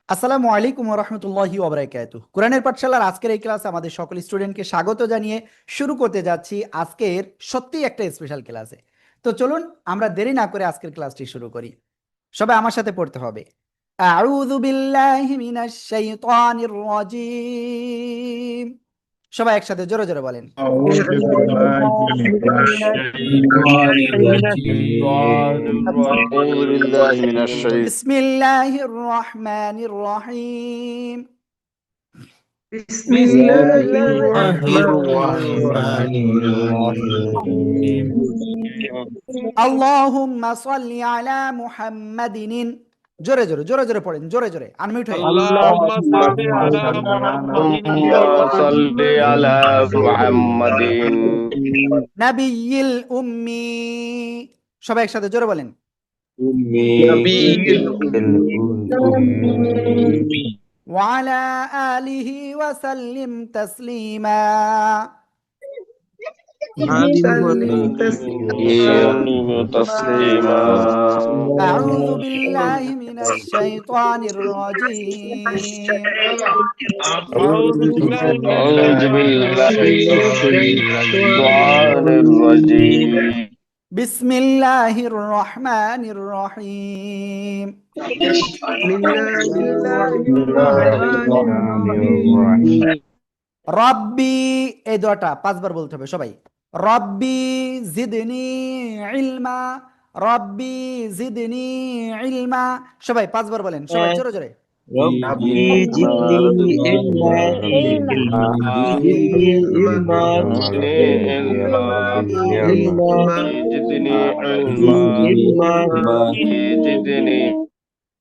আসসালামু আলাইকুম ওয়া রাহমাতুল্লাহি ওয়া বারাকাতুহু। কোরআনের পাঠশালার আজকের এই ক্লাসে আমাদের সকল স্টুডেন্টকে স্বাগত জানিয়ে শুরু করতে যাচ্ছি আজকের সত্যিই একটা স্পেশাল ক্লাসে। তো চলুন আমরা দেরি না করে আজকের ক্লাসটি শুরু করি। সবাই আমার সাথে পড়তে হবে। আউযু বিল্লাহি মিনাশ শাইতানির রাজীম। সবাই একসাথে জোরে জোরে বলেন। أعوذ بالله من الشيطان أعوذ بالله من الشيطان বিসমিল্লাহির রহমানির রহিম। بسم الله الرحمن الرحيم আল্লাহুম্মা সাল্লি আলা মুহাম্মাদিন। জোরে জোরে জোরে জোরে পড়েন, জোরে জোরে আনমিউট হয়ে। اللهم صل على محمد اللهم صل على محمد নাবিয়্যিল উম্মি। সবাই একসাথে জোরে বলেন। نبي الأمي ওয়া আলা আলিহি ওয়া সাল্লিম তাসলিমা। تسليما আউযু বিল্লাহি মিনাশ শাইতানির রাজীম। أعوذ بالله من الشيطان الرجيم বিসমিল্লাহির রহমানির রহিম। রব্বি, এই দোয়াটা পাঁচবার বলতে হবে সবাই। রব্বি জিদনি ইলমা, রব্বি জিদনি ইলমা। সবাই পাঁচবার বলেন, সবাই জোরে জোরে। ربي زدني علما زدني علما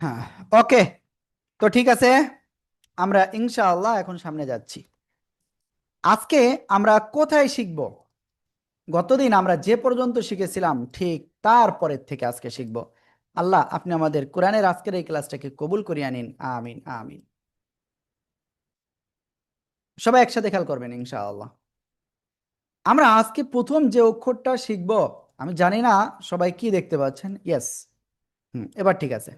হ্যাঁ, ওকে। তো ঠিক আছে, আমরা ইনশাআল্লাহ এখন সামনে যাচ্ছি। আজকে আমরা কোথায় শিখব? গতদিন আমরা যে পর্যন্ত শিখেছিলাম ঠিক তারপরের থেকে আজকে শিখব। আল্লাহ আপনি আমাদের কোরআনের আজকের এই ক্লাসটাকে কবুল করিয়ে নিন, আমিন আমিন। সবাই একসাথে খেয়াল করবেন ইনশাআল্লাহ। আমরা আজকে প্রথম যে অক্ষরটা শিখব, আমি জানি না সবাই কি দেখতে পাচ্ছেন। ইয়েস, এবার ঠিক আছে।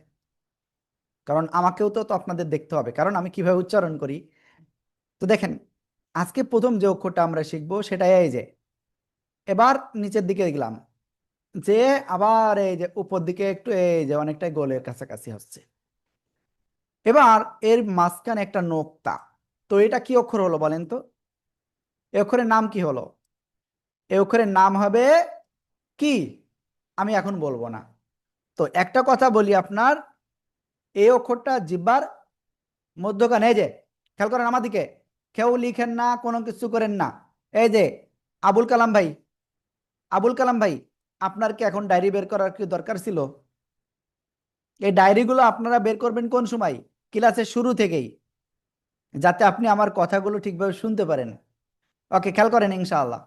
কারণ আমাকেও তো আপনাদের দেখতে হবে, কারণ আমি কিভাবে উচ্চারণ করি। তো দেখেন, আজকে প্রথম যে অক্ষরটা আমরা শিখব সেটা এই যে, এবার নিচের দিকে গেলাম, যে আবার এই যে উপর দিকে একটু এই যে অনেকটাই গোলের কাছাকাছি হচ্ছে। এবার এর মাঝখানে একটা নোক্তা। তো এটা কি অক্ষর হলো বলেন তো? এই অক্ষরের নাম কি হলো? এই অক্ষরের নাম হবে কি? আমি এখন বলবো না। তো একটা কথা বলি আপনার, এই অক্ষরটা জিহ্বার মধ্যখানে, এই যে খেয়াল করেন আমার দিকে, কেউ লিখেন না, কোনো কিছু করেন না। এই যে আবুল কালাম ভাই, আবুল কালাম ভাই, আপনার কি এখন ডায়েরি বের করার কি দরকার ছিল? এই ডায়েরিগুলো আপনারা বের করবেন কোন সময়? ক্লাসের শুরু থেকেই, যাতে আপনি আমার কথাগুলো ঠিকভাবে শুনতে পারেন। ওকে, খেয়াল করেন ইনশাআল্লাহ।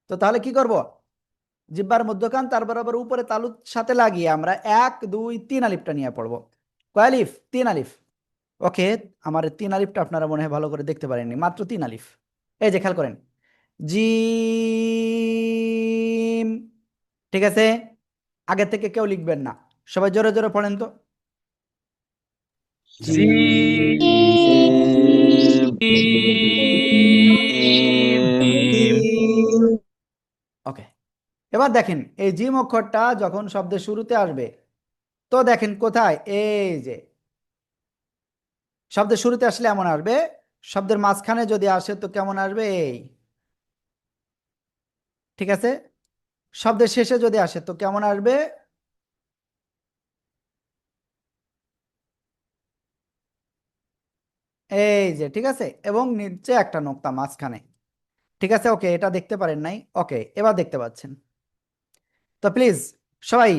তো তাহলে কি করব? জিহ্বার মধ্যখান তার বরাবর উপরে তালুর সাথে লাগিয়ে আমরা 1 2 3 আলিফটা নিয়ে পড়বো। কয় আলিফ? 3 আলিফ। ওকে, আমার 3 আলিফটা আপনারা মনে হয় ভালো করে দেখতে পারেননি, মাত্র 3 আলিফ। এই যে খেয়াল করেন, জিম। ঠিক আছে, আগে থেকে কেউ লিখবেন না, সবাই জোরে জোরে পড়েন তো। ওকে, এবার দেখেন এই জিম অক্ষরটা যখন শব্দের শুরুতে আসবে, তো দেখেন কোথায়, এই যে শব্দের শুরুতে আসলে এমন আসবে, শব্দের মাঝখানে যদি আসে তো কেমন আসবে, এই। ঠিক আছে, শব্দের শেষে যদি আসে তো কেমন আসবে, এই যে। ঠিক আছে, এবং নিচে একটা নোক্তা মাঝখানে। ঠিক আছে, ওকে, এটা দেখতে পারেন নাই। ওকে, এবার দেখতে পাচ্ছেন। তো প্লিজ সবাই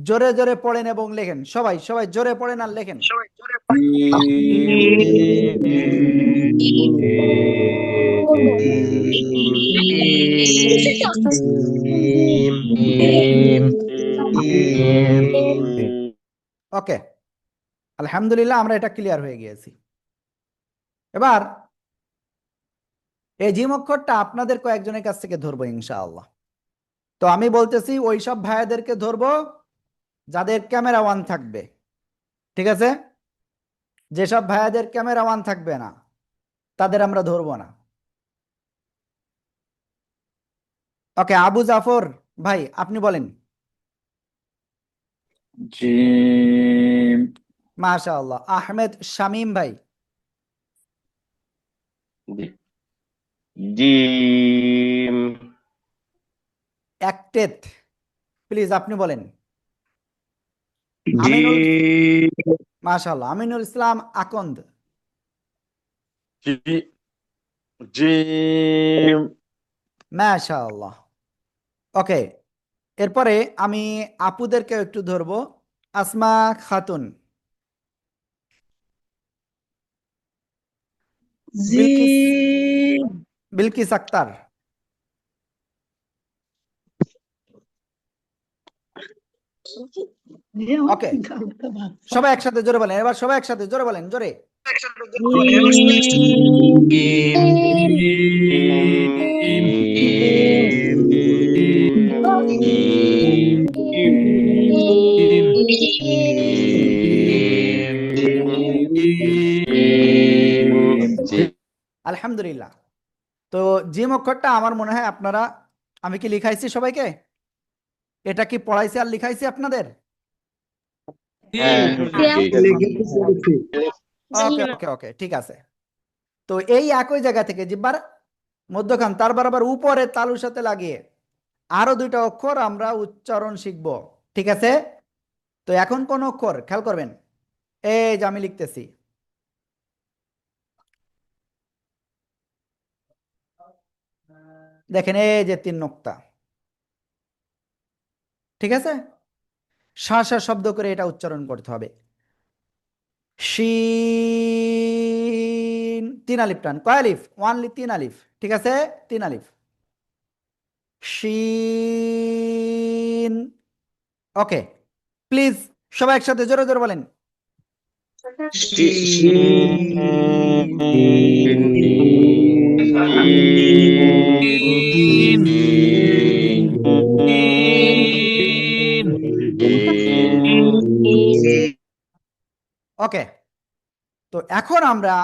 জোরে জোরে পড়েন এবং লেখেন। সবাই সবাই জোরে পড়েন আর লেখেন। ওকে, আলহামদুলিল্লাহ, আমরা এটা ক্লিয়ার হয়ে গিয়েছি। এবার এই জিম অক্ষরটা আপনাদের কয়েকজনের কাছ থেকে ধরবো ইনশাআল্লাহ। তো আমি বলতেছি ওই সব ভাইয়াদেরকে ধরবো যাদের ক্যামেরা অন থাকবে। ঠিক আছে, যেসব ভাইয়াদের ক্যামেরা অন থাকবে না তাদের আমরা ধরবো না। ওকে, আবু জাফর ভাই আপনি বলেন। জিম মাশাআল্লাহ। আহমেদ শামীম ভাই। জিম একটেত প্লিজ আপনি বলেন। আমিনুল, জিম মাশাআল্লাহ। আমিনুল ইসলাম আকন্দ। জিম মাশাআল্লাহ। ওকে, এরপরে আমি আপুদেরকে একটু ধরবো। আসমা খাতুন, বিলকিস, জিম বিলকিস আক্তার। ওকে, সবাই একসাথে জোরে বলেন, এবার সবাই একসাথে জোরে বলেন, জোরে। আলহামদুলিল্লাহ। তো জিম অক্ষরটা আমার মনে হয় আপনারা, আমি কি লিখাইছি সবাইকে? এটা কি পড়াইছি আর লিখাইছি আপনাদের? ওকে ওকে ওকে, ঠিক আছে। তো এই একই জায়গা থেকে জিব্বার মধ্যখান তার বরাবর উপরে তালুর সাথে লাগিয়ে আরো দুইটা অক্ষর আমরা উচ্চারণ শিখব, ঠিক আছে? তো এখন কোন অক্ষর খেয়াল করবেন, এই যে আমি লিখতেছি। দেখেন এই যে 3 নোক্তা, ঠিক আছে? শা শা শব্দ করে এটা উচ্চারণ করতে হবে। শিন, 3 আলিফ টান, কয় আলিফ? ওয়ানলি 3 আলিফ, ঠিক আছে? 3 আলিফ। শিন। ওকে, প্লিজ সবাই একসাথে জোরে জোরে বলেন। ওকে, তো এখন আমরা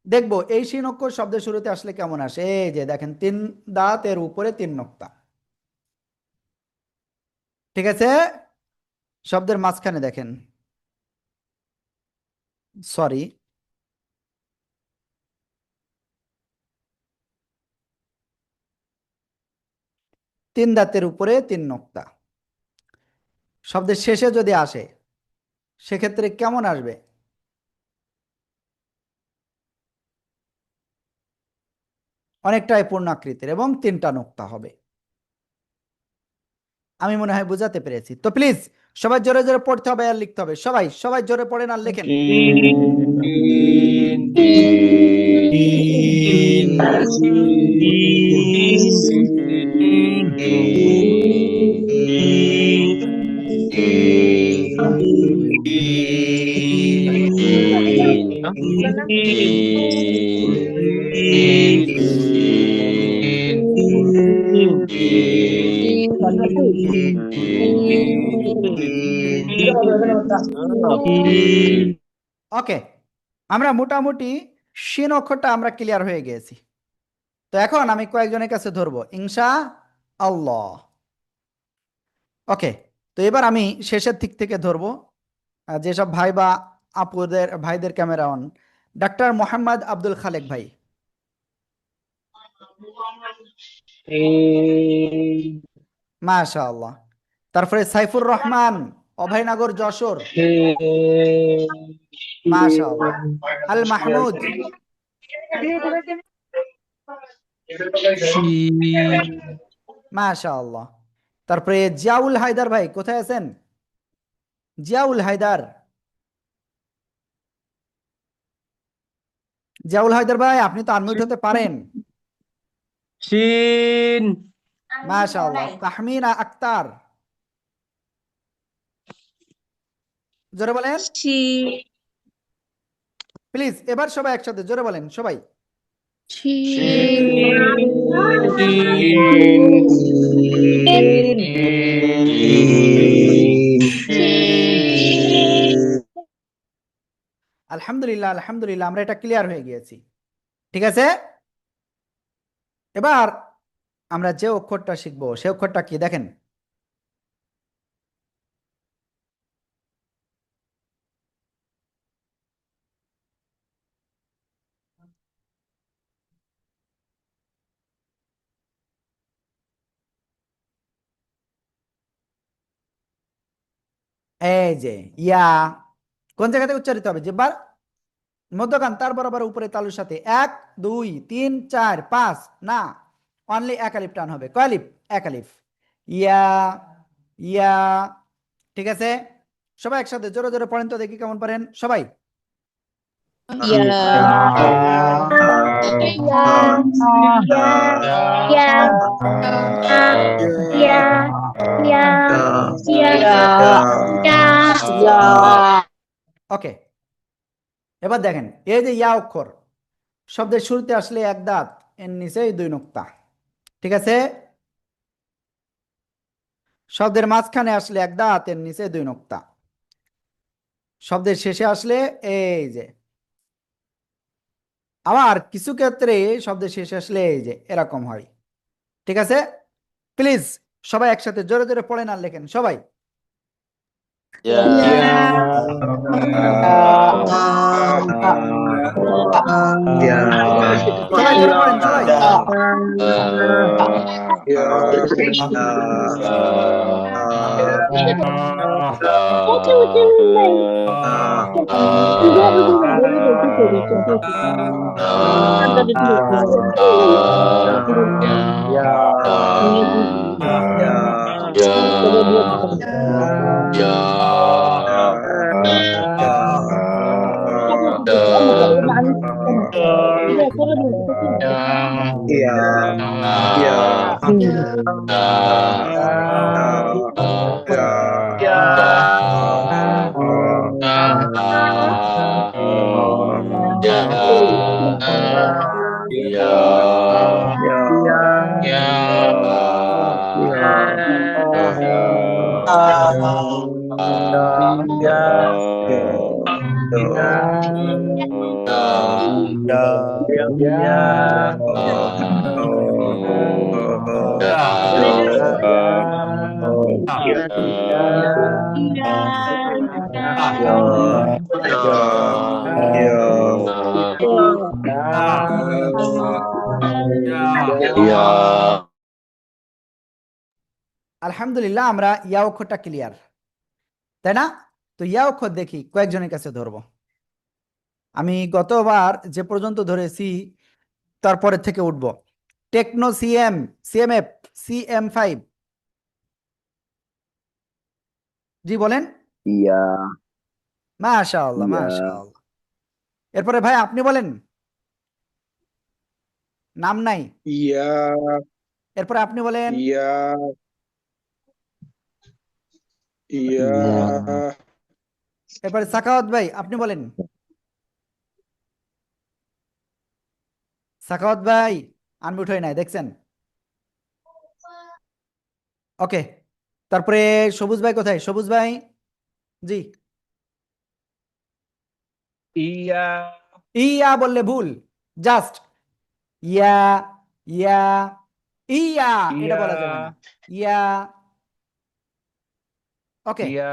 দেখব এই শিন অক্ষর শব্দের শুরুতে আসলে কেমন আসে। এই যে দেখেন 3 দাঁত, এর উপরে 3 নোক্তা, ঠিক আছে? শব্দের মাঝখানে দেখেন, সরি, তিন দাঁতের উপরে 3 নোক্তা। শব্দের শেষে যদি আসে সেক্ষেত্রে কেমন আসবে? অনেকটাই পূর্ণাকৃতির এবং 3টা নোক্তা হবে। আমি মনে হয় বুঝাতে পেরেছি। তো প্লিজ সবাই জোরে জোরে পড়তে হবে আর লিখতে হবে। সবাই সবাই জোরে পড়েন আর লেখেন। ওকে, আমরা মোটামুটি শিন অক্ষরটা আমরা ক্লিয়ার হয়ে গিয়েছি। তো এখন আমি কয়েকজনের কাছে ধরবো ইনশা আল্লাহ। ওকে, তো এবার আমি শেষের দিক থেকে ধরবো। যেসব ভাই বা আপুদের ভাইদের camera on. Doctor Mohammad Abdul Khalek ভাই। মাশাআল্লাহ। তারপরে সাইফুর রহমান, অভয়নগর, যশোর। মাশাআল্লাহ। আল মাহমুদ। মাশাআল্লাহ। তারপরে জিয়াউল হায়দার ভাই কোথায় আছেন? জিয়াউল হায়দার, জিয়াউল হায়দার ভাই আপনি তো আনমিউট হতে পারেন। শিন মাশাআল্লাহ। তাহমিনা আক্তার, জোরে বলেন প্লিজ। এবার সবাই একসাথে জোরে বলেন সবাই। আলহামদুলিল্লাহ আলহামদুলিল্লাহ, আমরা এটা ক্লিয়ার হয়ে গিয়েছি। ঠিক আছে, এবার আমরা যে অক্ষরটা শিখবো সে অক্ষরটা কি দেখেন। এই যে ইয়া, কোন জায়গাতে উচ্চারিত হবে? জিহ্বার মধ্যখান, তার বরাবর উপরে তালুর সাথে। 1 2 3 4 5, না, অনলি এক আলিফ টান হবে। কয় আলিফ? এক আলিফ। ইয়া, ইয়া। ঠিক আছে, সবাই একসাথে জোরে জোরে পড়েন তো, দেখি কেমন পারেন সবাই। ওকে, এবার দেখেন, এই যে ইয়া অক্ষর শব্দের শুরুতে আসলে এক দাঁত, এর নিচে দুই নোক্তা। ঠিক আছে, শব্দের মাঝখানে আসলে এক দাঁত, এর নিচে দুই নোক্তা। শব্দের শেষে আসলে এই যে, আবার কিছু ক্ষেত্রে শব্দের শেষে আসলে এই যে এরকম হয়। ঠিক আছে, প্লিজ সবাই একসাথে জোরে জোরে পড়েন আর লেখেন সবাই। সবাই জোরে পড়েন সবাই। আলহামদুলিল্লাহ, আমরা ইয়া অক্ষরটা ক্লিয়ার, তাই না? তো ইয়া অক্ষর দেখি কয়েকজনের কাছে ধরবো। আমি গতবার যে পর্যন্ত ধরেছি তারপরে থেকে উঠবো। Techno CM, CMF, CM5। জি বলেন। ইয়া মাশাআল্লাহ ইয়া মাশাআল্লাহ। এরপরে ভাই আপনি বলেন। নাম নাই। ইয়া এরপরে আপনি বলেন। ইয়া ইয়া এরপরে সাখাওয়াত ভাই আপনি বলেন। সাখাওয়াত ভাই আনমিউট হয় নাই, দেখছেন? ওকে, তারপরে সবুজ ভাই কোথায়? সবুজ ভাই, জি। ইয়া ইয়া বললে ভুল, জাস্ট ইয়া, ইয়া, ইয়া, এটা বলা যাবে না। ইয়া। ওকে, ইয়া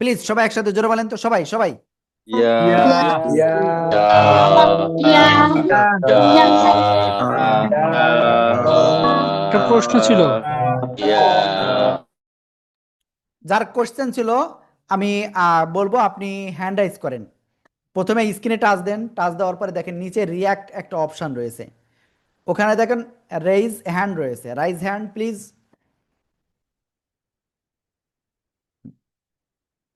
প্লিজ সবাই একসাথে জোরে বলেন তো, সবাই সবাই। একটা প্রশ্ন ছিল। যার কোশ্চেন ছিল আমি বলবো, আপনি হ্যান্ড রাইজ করেন। প্রথমে স্ক্রিনে টাচ দেন, টাচ দেওয়ার পরে দেখেন নিচে রিয়াক্ট একটা অপশন রয়েছে, ওখানে দেখেন রেইজ হ্যান্ড রয়েছে। Raise hand please.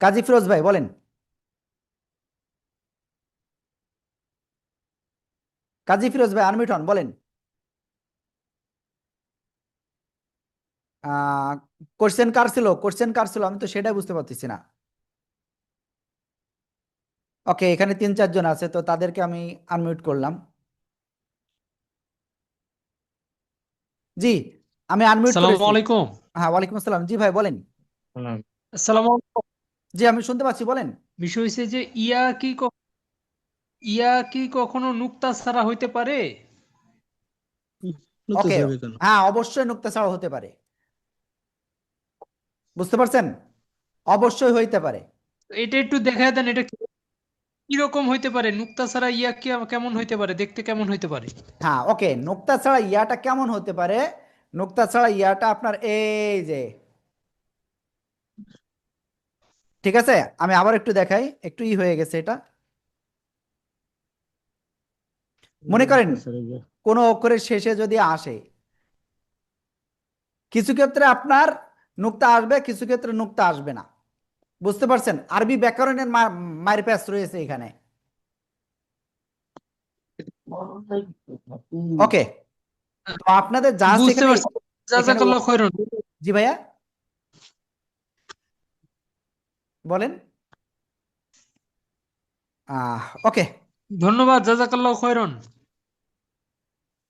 Kazi Firoz ভাই বলেন। কাজী ফিরোজ ভাই আনমিউট হন, বলেন। কোশ্চেন কার ছিল? কোশ্চেন কার ছিল? আমি তো সেটাই বুঝতে পারতেছি না। ওকে, এখানে 3 4 জন আছে, তো তাদেরকে আমি আনমিউট করলাম। জি, আমি আনমিউট আসসালামু করেছি। আলাইকুম। হ্যাঁ, ওয়ালাইকুম আসসালাম। জি ভাই বলেন। আসসালামু আলাইকুম। জি আমি শুনতে পাচ্ছি, বলেন। বিষয় হচ্ছে যে ইয়া কি কখনো নুক্তা ছাড়া হইতে পারে? ওকে, হ্যাঁ অবশ্যই নুক্তা ছাড়া হতে পারে। বুঝতে পারছেন? অবশ্যই হইতে পারে। এটা একটু দেখায় দেন, এটা কিরকম হইতে পারে? নুক্তা ছাড়া ইয়া কেমন হইতে পারে, দেখতে কেমন হইতে পারে? হ্যাঁ ওকে, নুক্তা ছাড়া ইয়াটা কেমন হতে পারে? নুক্তা ছাড়া ইয়াটা আপনার এই যে, ঠিক আছে, আমি আবার একটু দেখাই, একটু হয়ে গেছে এটা। মনে করেন কোন অক্ষরের শেষে যদি আসে, কিছু ক্ষেত্রে আপনার নুক্তা আসবে, কিছু ক্ষেত্রে নুক্তা আসবে না। বুঝতে পারছেন? আরবি ব্যাকরণের মায়ের প্যাচ রয়েছে এখানে। ওকে, তো আপনাদের জাস্ট বুঝতে এখানে পারছি। এখানে জাযাকাল্লাহ খৈরান। জি ভাইয়া বলেন। ওকে, ধন্যবাদ, জাযাকাল্লাহ খৈরান।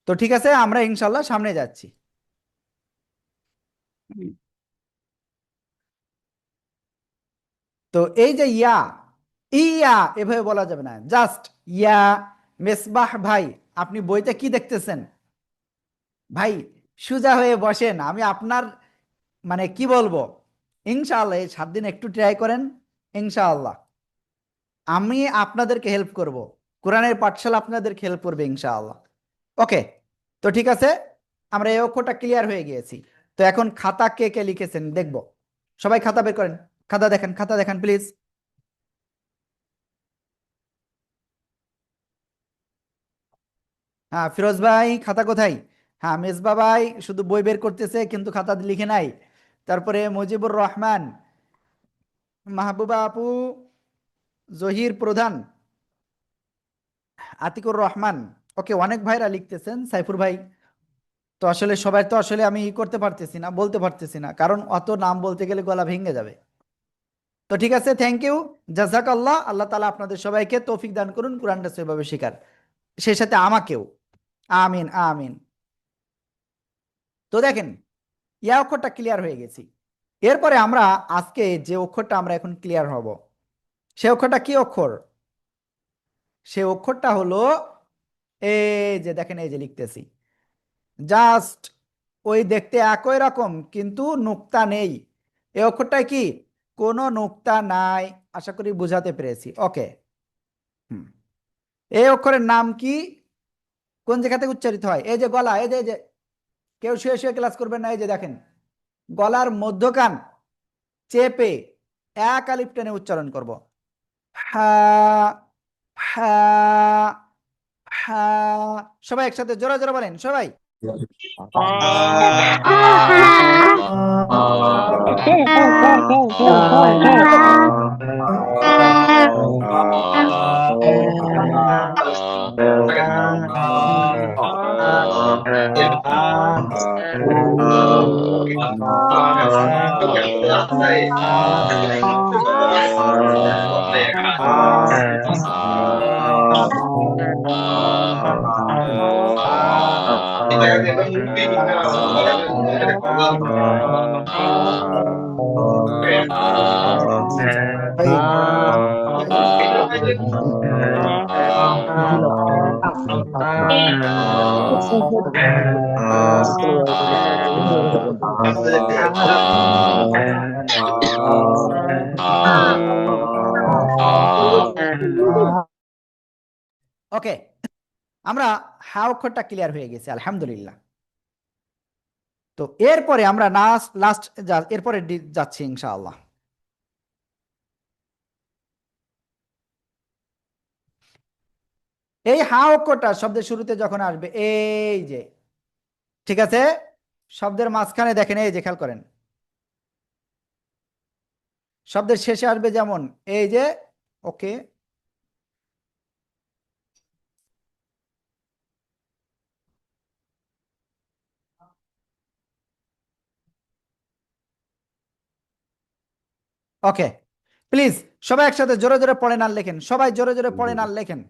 তো ঠিক আছে, আমরা ইনশাল্লাহ সামনে যাচ্ছি। তো এই যে ইয়া, ইয়া এভাবে বলা যাবে না, জাস্ট ইয়া। মেসবাহ ভাই, আপনি বইতে কি দেখতেছেন ভাই? সোজা হয়ে বসেন, আমি আপনার মানে কি বলবো, ইনশাআল্লাহ এই 7 দিন একটু ট্রাই করেন, ইনশাআল্লাহ আমি আপনাদেরকে হেল্প করব, কোরআনের পাঠশালা আপনাদেরকে হেল্প করবে ইনশাআল্লাহ। ওকে, তো ঠিক আছে, আমরা এই অক্ষরটা ক্লিয়ার হয়ে গিয়েছি। তো এখন খাতা কে কে লিখেছেন দেখব। সবাই খাতা বের করেন, খাতা দেখেন, খাতা দেখেন প্লিজ। হ্যাঁ ফিরোজ ভাই খাতা কোথায়? হ্যাঁ মেজবা ভাই শুধু বই বের করতেছে কিন্তু খাতা লিখে নাই। তারপরে মুজিবুর রহমান, মাহবুবা আপু, জহির প্রধান, আতিকুর রহমান। ওকে, অনেক ভাইরা লিখতেছেন, সাইফুর ভাই। তো আসলে সবাই তো আসলে আমি করতে পারতেছি না, বলতে পারতেছি না, কারণ অত নাম বলতে গেলে গলা ভেঙে যাবে। তো ঠিক আছে, থ্যাংক ইউ, জাজাক আল্লাহ, আল্লাহ তালা আপনাদের সবাইকে তৌফিক দান করুন কোরআনটা সেভাবে শেখার, সেই সাথে আমাকেও। আমিন আমিন। তো দেখেন, ইয়া অক্ষরটা ক্লিয়ার হয়ে গেছি। এরপরে আমরা আজকে যে অক্ষরটা আমরা এখন ক্লিয়ার হব, সে অক্ষরটা কি অক্ষর? সে অক্ষরটা হলো এই যে দেখেন, এই যে লিখতেছি, জাস্ট ওই দেখতে একই রকম কিন্তু নুক্তা নেই। এই অক্ষরটায় কি কোনো নুক্তা নাই? আশা করি বুঝাতে পেরেছি। ওকে, হুম, এই অক্ষরের নাম কি? কোন জায়গা থেকে উচ্চারিত হয়? এই যে গলা, এই যে কেউ শুয়ে শুয়ে ক্লাস করবেন না, এই যে দেখেন গলার মধ্যখান চেপে এক আলিফ টেনে উচ্চারণ করব। হা, হা, হা। সবাই একসাথে জোরে জোরে বলেন সবাই। ওকে, আমরা হা অক্ষরটা ক্লিয়ার হয়ে গেছে আলহামদুলিল্লাহ। তো এরপরে আমরা লাস্ট এরপরে যাচ্ছি ইনশাআল্লাহ। এই হা অক্ষরটা শব্দের শুরুতে যখন আসবে, এই যে, ঠিক আছে, শব্দের মাঝখানে দেখেন, এই যে খেয়াল করেন, শব্দের শেষে আসবে যেমন এই যে। ওকে, ওকে, প্লিজ সবাই একসাথে জোরে জোরে পড়েন আর লেখেন, সবাই জোরে জোরে পড়েন আর লেখেন।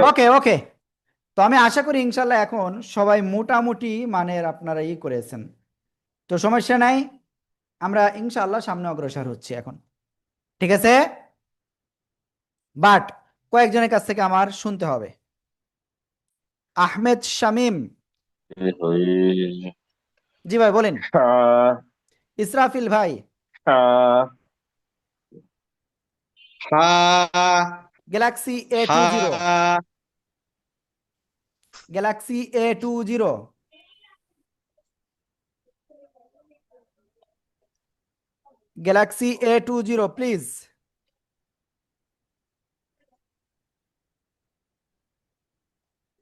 ওকে ওকে, তো আমি আশা করি ইনশাল্লাহ এখন সবাই মোটামুটি মানের আপনারা করেছেন, তো সমস্যা নাই, আমরা ইনশাল্লাহ সামনে অগ্রসর হচ্ছি এখন, ঠিক আছে। বাট কয়েকজনের কাছ থেকে আমার শুনতে হবে। আহমেদ শামীম, জি ভাই বলেন। ইসরাফিল ভাই, Galaxy A20, Galaxy A20, Galaxy A20 please.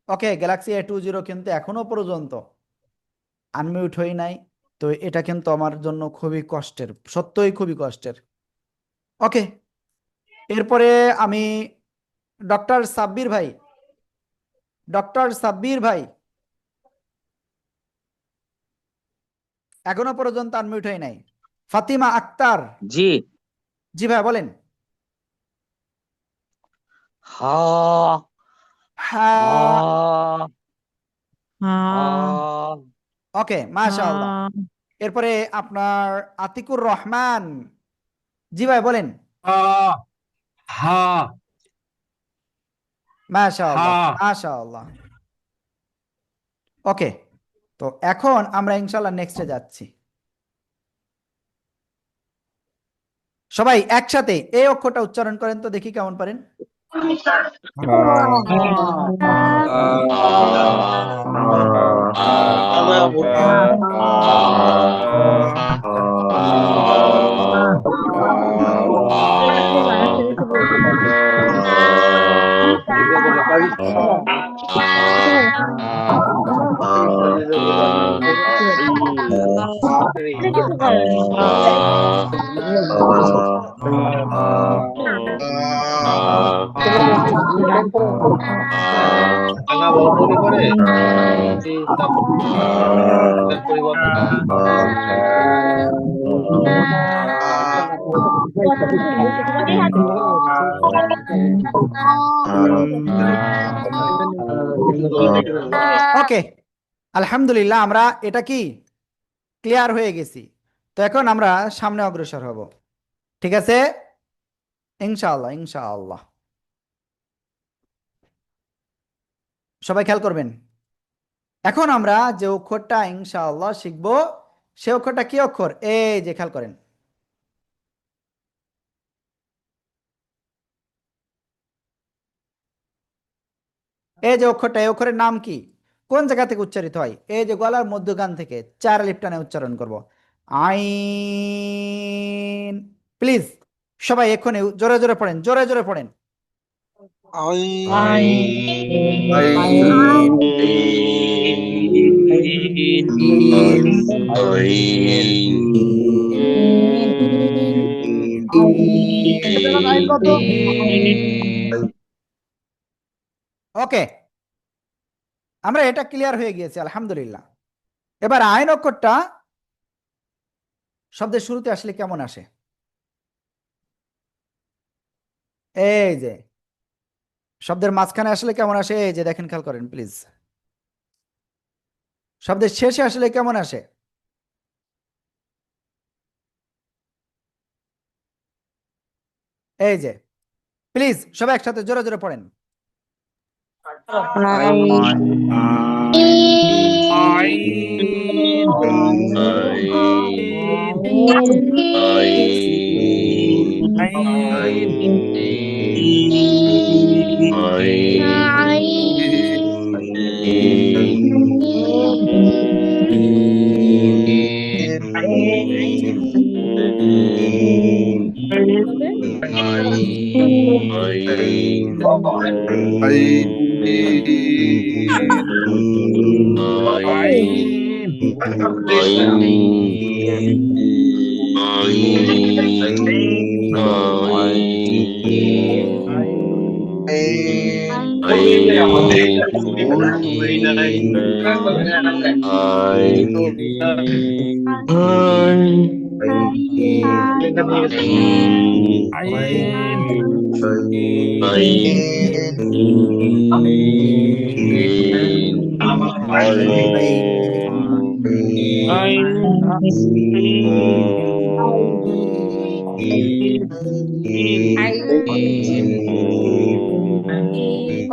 Okay, Galaxy A20 কিন্তু এখনো পর্যন্ত আনমিউট হই নাই, তো এটা কিন্তু আমার জন্য খুবই কষ্টের, সত্যই খুবই কষ্টের। ওকে, এরপরে আমি ডক্টর সাব্বির ভাই, ডক্টর সাব্বির ভাই এখনো পর্যন্ত আনমিউট হয় নাই। ফাতিমা আক্তার, জি। জি ভাই বলেন। হা হ্যাঁ, হা ওকে মাশাআল্লাহ। এরপরে আপনার আতিকুর রহমান, জি ভাই বলেন। মাশাআল্লাহ মাশাআল্লাহ। ওকে, তো এখন আমরা ইনশাআল্লাহ নেক্সটে যাচ্ছি। সবাই একসাথে এই অক্ষরটা উচ্চারণ করেন তো দেখি কেমন পারেন। ওকে, আলহামদুলিল্লাহ আমরা এটা কি ক্লিয়ার হয়ে গেছি, তো এখন আমরা সামনে অগ্রসর হব, ঠিক আছে ইনশাআল্লাহ ইনশাআল্লাহ। সবাই খেয়াল করবেন, এখন আমরা যে অক্ষরটা ইনশাআল্লাহ শিখব সে অক্ষরটা কি অক্ষর, এই যে খেয়াল করেন, এই যে অক্ষরটা, এই অক্ষরের নাম কি, কোন জায়গা থেকে উচ্চারিত হয়, এই যে গলার মধ্যখান থেকে 4 আলিফ টানে উচ্চারণ করব, আইন। প্লিজ সবাই এক্ষুনি জোরে জোরে পড়েন, জোরে জোরে পড়েন। ওকে, আমরা এটা ক্লিয়ার হয়ে গিয়েছি আলহামদুলিল্লাহ। এবার আইন অক্ষরটা শব্দের শুরুতে আসলে কেমন আসে, এই যে শব্দের মাঝখানে আসলে কেমন আসে, এই যে দেখেন খেয়াল করেন প্লিজ, শব্দের শেষে আসলে কেমন আসে, এই যে প্লিজ সবাই একসাথে জোরে জোরে পড়েন।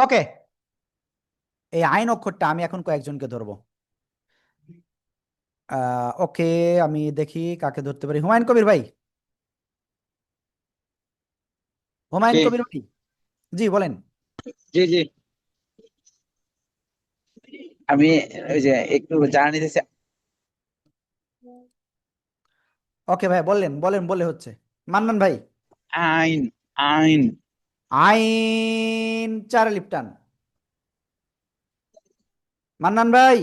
ওকে, এই আইন অক্ষরটা আমি এখন কয়েকজনকে ধরবো। ওকে, আমি দেখি কাকে ধরতে পারি। হুমায়ুন কবির ভাই, হুমায়ুন জি কবির ভাই, জি বলেন। জি জি আমি ওই যে একটু জানা নিতেছি। ওকে ভাই, বললেন বলেন, বলে হচ্ছে। মান্নান ভাই, আইন আইন আইন, চার লিপটান। মান্নান ভাই,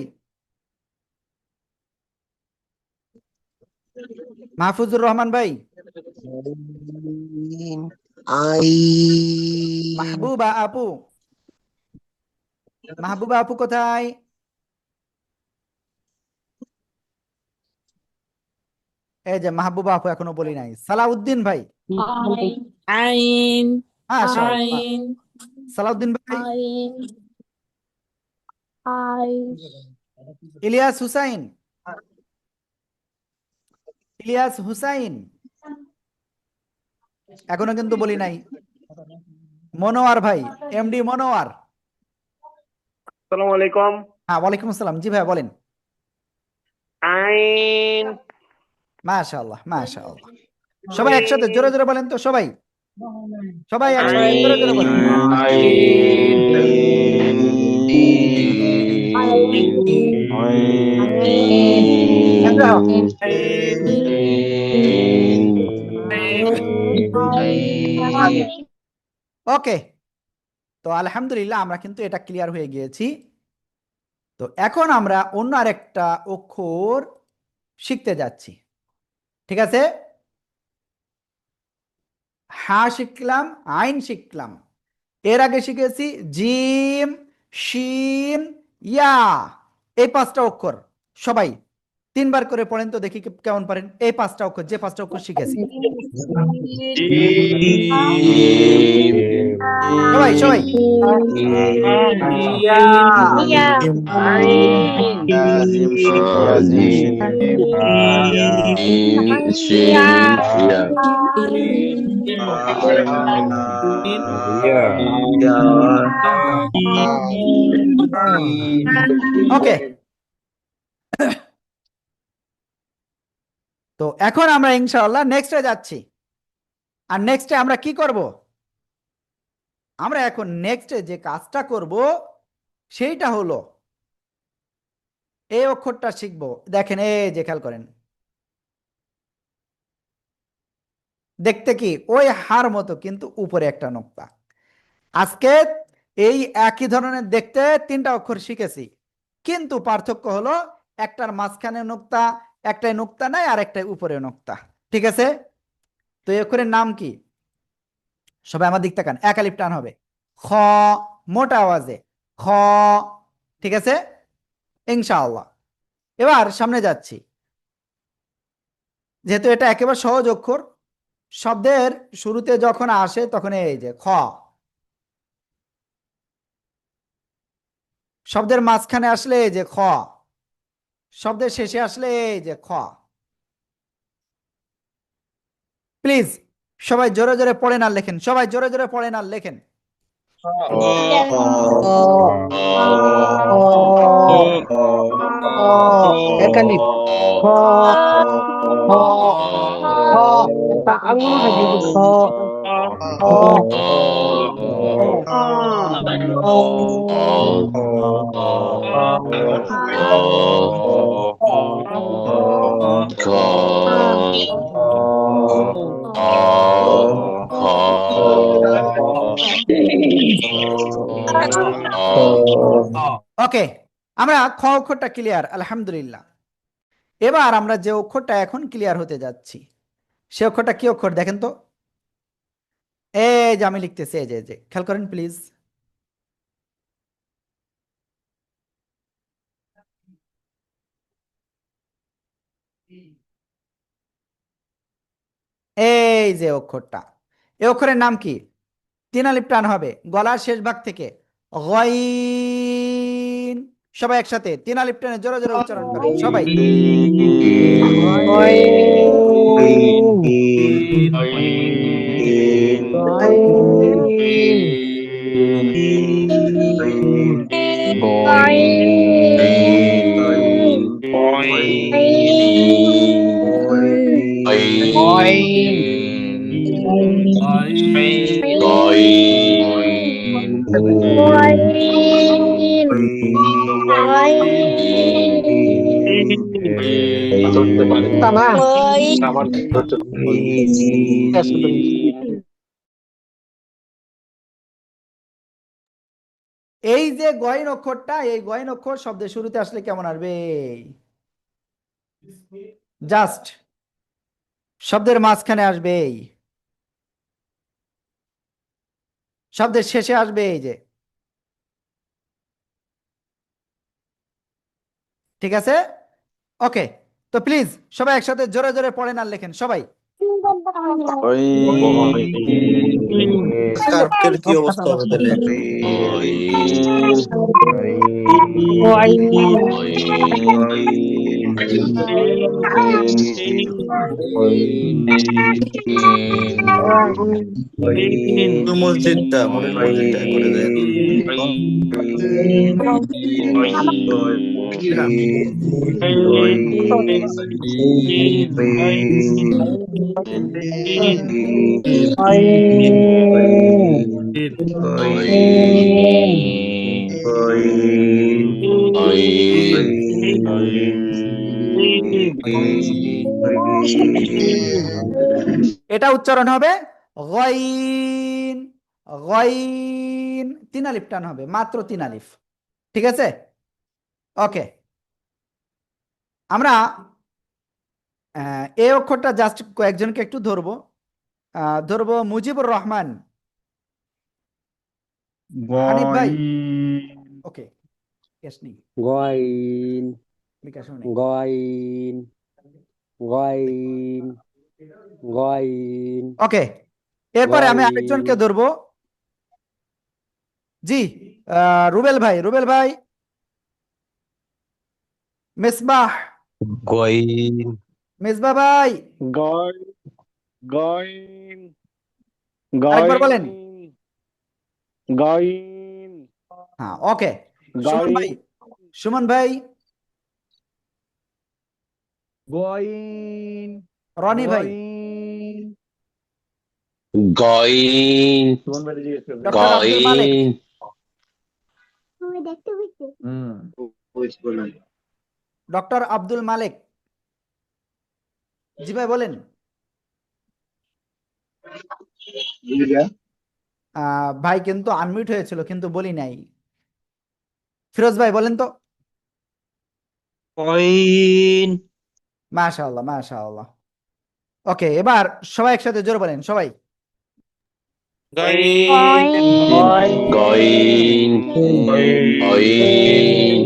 মাহফুজুর রহমান ভাই, মাহবুবা আপু, মাহবুবা আপু কোথায়? এই যে মাহবুবা আপু এখনো বলি নাই। সালাউদ্দিন ভাই, আইন মাশাআল্লাহ। আইন সালাউদ্দিন ভাই, আইন আইন ইলিয়াস হুসাইন, ইলিয়াস হুসাইন এখনো কিন্তু বলি নাই। মনোয়ার ভাই, এমডি মনোয়ার। আসসালামু আলাইকুম। হ্যাঁ, ওয়ালাইকুম আসসালাম। জি ভাই বলেন। আইন মাশাআল্লাহ, মাশাআল্লাহ। সবাই একসাথে জোরে জোরে বলেন তো, সবাই সবাই একসাথে জোরে জোরে বলেন। ওকে, তো আলহামদুলিল্লাহ আমরা কিন্তু এটা ক্লিয়ার হয়ে গিয়েছি। তো এখন আমরা অন্য আরেকটা অক্ষর শিখতে যাচ্ছি, ঠিক আছে? হা শিখলাম, আইন শিখলাম, এর আগে শিখেছি জিম, শিন, ইয়া, এই পাঁচটা অক্ষর। সবাই তিনবার করে পড়েন তো দেখি কেমন পারেন এই পাঁচটা অক্ষর, যে পাঁচটা অক্ষর শিখেছি। সবাই সবাই ওকে। তো এখন আমরা ইনশাআল্লাহ নেক্সটে যাচ্ছি। আর নেক্সটে আমরা কি করব? আমরা এখন নেক্সটে যে কাজটা করব সেইটা হলো এই অক্ষরটা শিখবো। দেখেন, এই যে খেয়াল করেন, দেখতে কি ওই হার মতো, কিন্তু উপরে একটা নোক্তা। আজকে এই একই ধরনের দেখতে তিনটা অক্ষর শিখেছি, কিন্তু পার্থক্য হলো একটার মাঝখানে নোক্তা, একটাই নোক্তা নাই, আর একটাই উপরে নোক্তা। ঠিক আছে? তো এই অক্ষরের নাম কি? সবাই আমার দিক তাকান। এক আলিফ টান হবে, খ, মোটা আওয়াজে খ। ঠিক আছে ইনশাআল্লাহ। এবার সামনে যাচ্ছি। যেহেতু এটা একেবারে সহজ অক্ষর, শব্দের শুরুতে যখন আসে তখন এই যে খ, শব্দের মাঝখানে আসলে এই যে খ, শব্দের শেষে আসলে এই যে খ। প্লিজ সবাই জোরে জোরে পড়েন আর লেখেন, সবাই জোরে জোরে পড়েন আর লেখেন। একালিপ খ খ খ তা আঙুল হাজিব খ খ ওকে, আমরা খ অক্ষরটা ক্লিয়ার, আলহামদুলিল্লাহ। এবার আমরা যে অক্ষরটা এখন ক্লিয়ার হতে যাচ্ছি, সে অক্ষরটা কি অক্ষর দেখেন তো। এই যে আমি লিখতেছি, এই যে খেয়াল করেন প্লিজ। এই যে অক্ষরটা, এই অক্ষরের নাম কি? তিন আলিফ টান হবে গলার শেষ ভাগ থেকে, গয়িন। সবাই একসাথে তিন আলিফ টানে জোরে জোরে উচ্চারণ করেন সবাই। এই যে গয়ন অক্ষরটা, এই গয়ন অক্ষর শব্দের শুরুতে আসলে কেমন আসবে? জাস্ট শব্দের মাঝখানে আসবে, শব্দের শেষে আসবে এই যে। ঠিক আছে, ওকে। তো প্লিজ সবাই একসাথে জোরে জোরে পড়েন আর লেখেন সবাই। কার্কের কি অবস্থা হবে তাহলে? মসজিদটা মডেল মসজিদটা করে দেন। এটা উচ্চারণ হবে গয়িন, গয়িন। তিন আলিফ টান হবে, মাত্র তিন আলিফ। ঠিক আছে, ওকে। আমরা এই অক্ষরটা জাস্ট কয়েকজনকে একটু ধরবো। ধরবো মুজিবুর রহমান, হানিফ ভাই। ওকে, কেস নেই, গয়িন বিকাশও নেই। গয়িন গয়িন গয়িন ওকে, এরপরে আমি আরেকজনকে ধরবো। জি, রুবেল ভাই, রুবেল ভাই। মিসবাহ, গয়িন মিসবাহ ভাই, গয়িন আরেকবার বলেন। গয়িন হ্যাঁ, ওকে। সুমন ভাই, সুমন ভাই, গয়িন রনি ভাই, গয়িন ডক্টর আব্দুল মালিক, গয়িন ডক্টর আব্দুল মালিক। জি ভাই বলেন। ভাই কিন্তু আনমিউট হয়েছিল কিন্তু বলি নাই। ফিরোজ ভাই বলেন তো। গয়িন মাশাআল্লাহ, মাশাআল্লাহ। ওকে, এবার সবাই একসাথে জোরে বলেন সবাই। গয়িন গয়িন গয়িন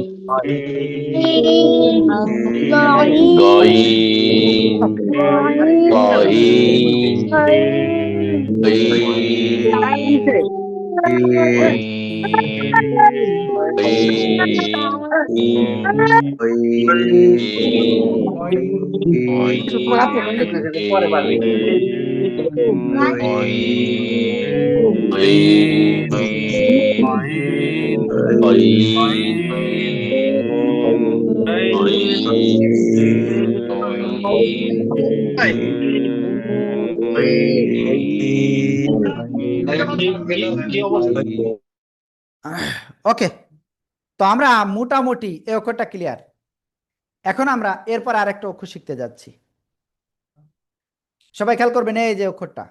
ওকে, তো আমরা মোটামুটি এই অক্ষরটা ক্লিয়ার। এখন আমরা এরপর আরেকটা অক্ষর শিখতে যাচ্ছি। সবাই খেয়াল করবেন, এই যে অক্ষরটা,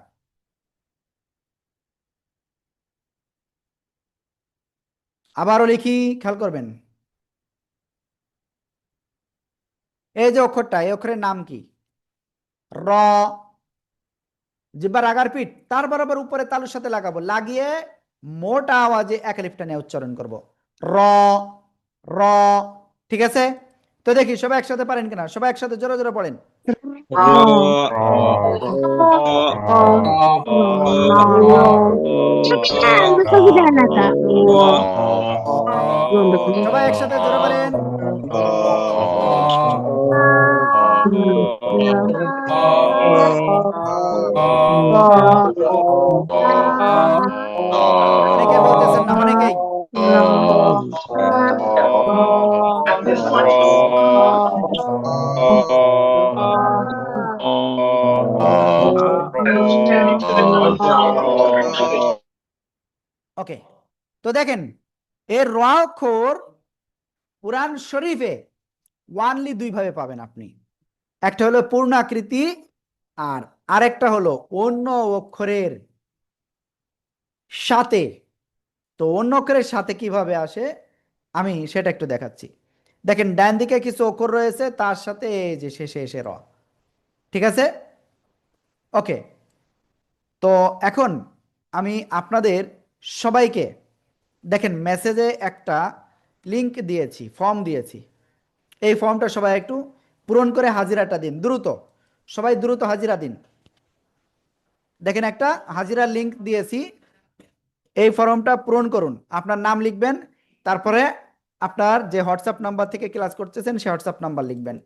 আবারও লিখি, খেয়াল করবেন। এই যে অক্ষরটা, এই অক্ষরের নাম কি? র। জিহ্বার আগার পিঠ তার বরাবর উপরে তালুর সাথে লাগাবো, লাগিয়ে মোটা আওয়াজে এক আলিফটা নিয়ে উচ্চারণ করব। র, র। ঠিক আছে, তো দেখি সবাই একসাথে পারেন কিনা, সবাই একসাথে জোরে জোরে পড়েন। সবাই একসাথে জোরে পড়েন। অনেকে বলতেছেন না, অনেকেই। ওকে, তো দেখেন এর র অক্ষর কুরআন শরীফে ওয়ানলি দুই ভাবে পাবেন আপনি। একটা হলো পূর্ণাকৃতি, আর আরেকটা হলো অন্য অক্ষরের সাথে। তো অন্য অক্ষরের সাথে কিভাবে আসে আমি সেটা একটু দেখাচ্ছি। দেখেন ডান দিকে কিছু অক্ষর রয়েছে, তার সাথে এই যে শেষে এসে র। ঠিক আছে, ওকে। তো এখন আমি আপনাদের সবাইকে, দেখেন মেসেজে একটা লিংক দিয়েছি, ফর্ম দিয়েছি। এই ফর্মটা সবাই একটু পূরণ করে হাজিরাটা দিন দ্রুত, সবাই দ্রুত হাজিরা দিন। দেখেন একটা হাজিরার লিংক দিয়েছি, এই ফর্মটা পূরণ করুন। আপনার নাম লিখবেন, তারপরে আপনার যে হোয়াটসঅ্যাপ নাম্বার থেকে ক্লাস করতেছেন সেই হোয়াটসঅ্যাপ নাম্বার লিখবেন।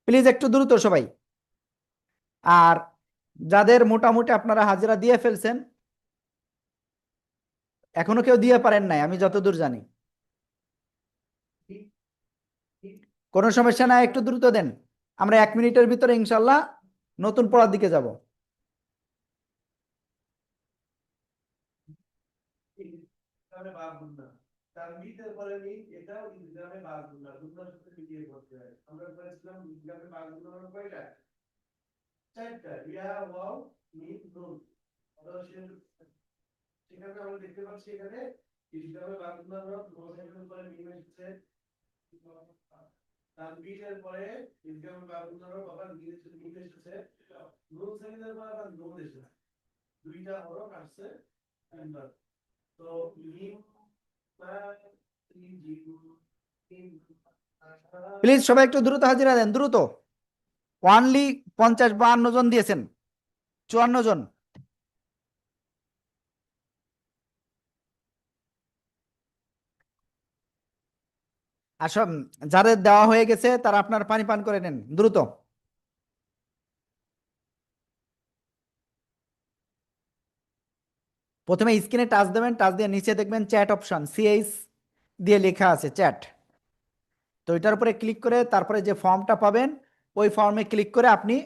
প্লিজ একটু দ্রুত সবাই। আর যাদের মোটামুটি আপনারা হাজিরা দিয়ে ফেলছেন, এখনো কেউ দিয়ে পারেন নাই আমি যতদূর জানি, কোনো সমস্যা নাই, একটু দ্রুত দেন। আমরা 1 মিনিটের ভিতরে ইনশাল্লাহ নতুন পড়ার দিকে যাব। প্লিজ সবাই একটু দ্রুত হাজিরা দেন, দ্রুত। ওয়ানলি 50-52 জন দিয়েছেন, 54 জন। আর সব যাদের দেওয়া হয়ে গেছে তারা আপনার পানি পান করে নেন দ্রুত। প্রথমে স্ক্রিনে টাচ দেবেন, টাচ দিয়ে নিচে দেখবেন চ্যাট অপশন, সিএইচ দিয়ে লেখা আছে চ্যাট। তো এটার উপরে ক্লিক করে তারপরে যে ফর্মটা পাবেন ওই ফর্মে ক্লিক করে আপনি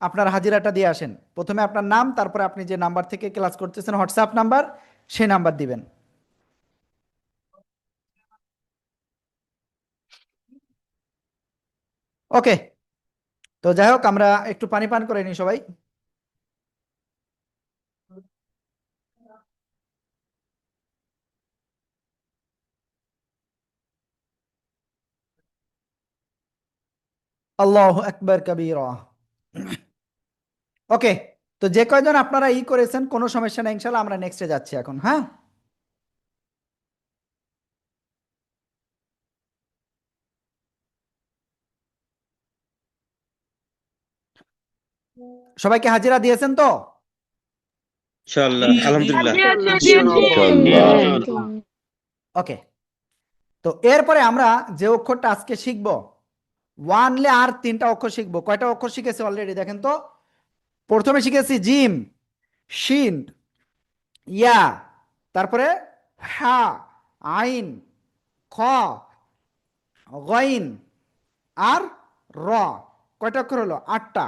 আপনার হাজিরাটা দিয়ে আসেন। প্রথমে আপনার নাম, তারপরে আপনি যে নাম্বার থেকে ক্লাস করতেছেন হোয়াটসঅ্যাপ নাম্বার, সেই নাম্বার দিবেন। ওকে, তো যাই হোক আমরা একটু পানি পান করে নিই সবাই। আল্লাহু আকবার কাবীরা। ওকে, তো যে কয়জন আপনারা করেছেন কোনো সমস্যা নেই, ইনশাআল্লাহ আমরা নেক্সটে যাচ্ছি এখন। হ্যাঁ, সবাইকে হাজিরা দিয়েছেন তো? ইনশাআল্লাহ, আলহামদুলিল্লাহ। ইনশাআল্লাহ। ওকে, তো এরপরে আমরা যে অক্ষরটা আজকে শিখব, ওয়ানলি আর 3টা অক্ষর শিখবো। কয়টা অক্ষর শিখেছি অলরেডি দেখেন তো। প্রথমে শিখেছি জিম, শিন, ইয়া, তারপরে হা, আইন, খ, গইন আর র। কয়টা অক্ষর হলো? 8টা।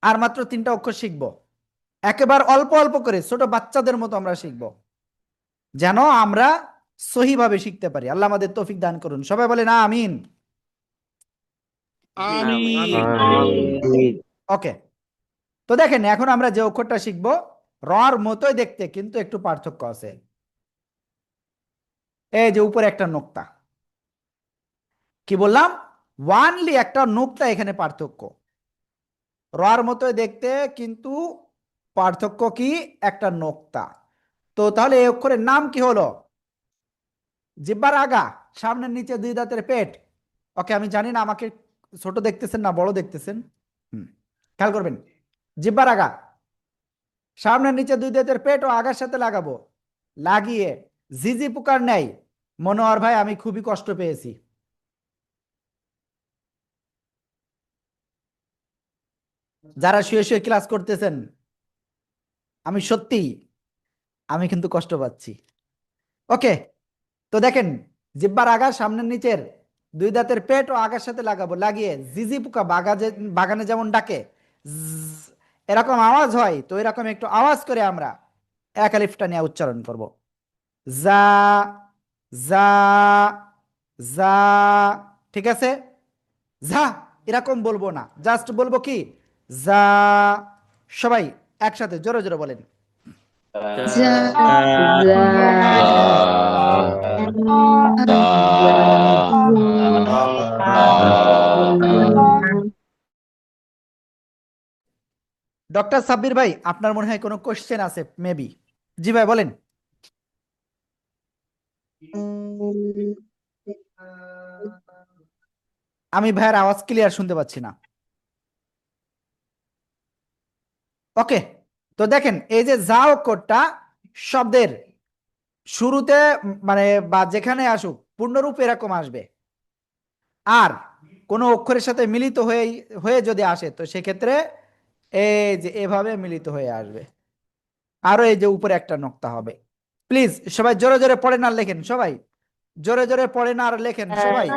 আর মাত্র 3টা অক্ষর শিখবো, একেবারে অল্প অল্প করে ছোট বাচ্চাদের মতো আমরা শিখবো, যেন আমরা সহিভাবে শিখতে পারি। আল্লাহ আমাদের তৌফিক দান করুন, সবাই বলেন আমিন। ওকে, তো দেখেন এখন আমরা যে অক্ষরটা শিখবো রর মতোই দেখতে, কিন্তু একটু পার্থক্য আছে। এই যে উপরে একটা নোক্তা, কি বললাম, ওয়ানলি একটা নোক্তা এখানে পার্থক্য। রর মতোই দেখতে কিন্তু পার্থক্য কি, একটা নোক্তা। তো তাহলে এই অক্ষরের নাম কি হলো? জিহ্বার আগা, সামনের নিচে 2 দাঁতের পেট। ওকে, আমি জানি না আমাকে ছোট দেখতেছেন না বড় দেখতেছেন। খেয়াল করবেন, জিহ্বার আগা, সামনের নিচে 2 দাঁতের পেট ও আগার সাথে লাগাবো, লাগিয়ে ঝিঝি পোকার নেই। মনোয়ার ভাই আমি খুবই কষ্ট পেয়েছি। যারা শুয়ে শুয়ে ক্লাস করতেছেন, আমি সত্যি, আমি কিন্তু কষ্ট পাচ্ছি। ওকে, তো দেখেন, জিহ্বার আগা, সামনের নিচের 2 দাঁতের পেট ও আগার সাথে লাগাবো, লাগিয়ে ঝিঝি পোকা বাগানে যেমন ডাকে জ্জ, এরকম আওয়াজ হয়, তো এরকম একটু আওয়াজ করে আমরা এক আলিফটা নিয়ে উচ্চারণ করব। যা, যা, যা। ঠিক আছে, যা এরকম বলবো না, জাস্ট বলবো কি, যা। সবাই একসাথে জোরে জোরে বলেন। ডক্টর সাব্বির ভাই, আপনার মনে হয় কোনো কোশ্চেন আছে মেবি? জি ভাই বলেন। আমি ভাইয়ের আওয়াজ ক্লিয়ার শুনতে পাচ্ছি না। ওকে, তো দেখেন এই যে যা অক্ষরটা শব্দের শুরুতে মানে বা যেখানে আসুক পূর্ণরূপ এরকম আসবে, আর কোনো অক্ষরের সাথে মিলিত হয়ে হয়ে যদি আসে তো সেক্ষেত্রে এই যে এভাবে মিলিত হয়ে আসবে। আরো এই যে উপরে একটা নোক্তা হবে। প্লিজ সবাই জোরে জোরে পড়েন আর লেখেন, সবাই জোরে জোরে পড়েন আর লেখেন সবাই।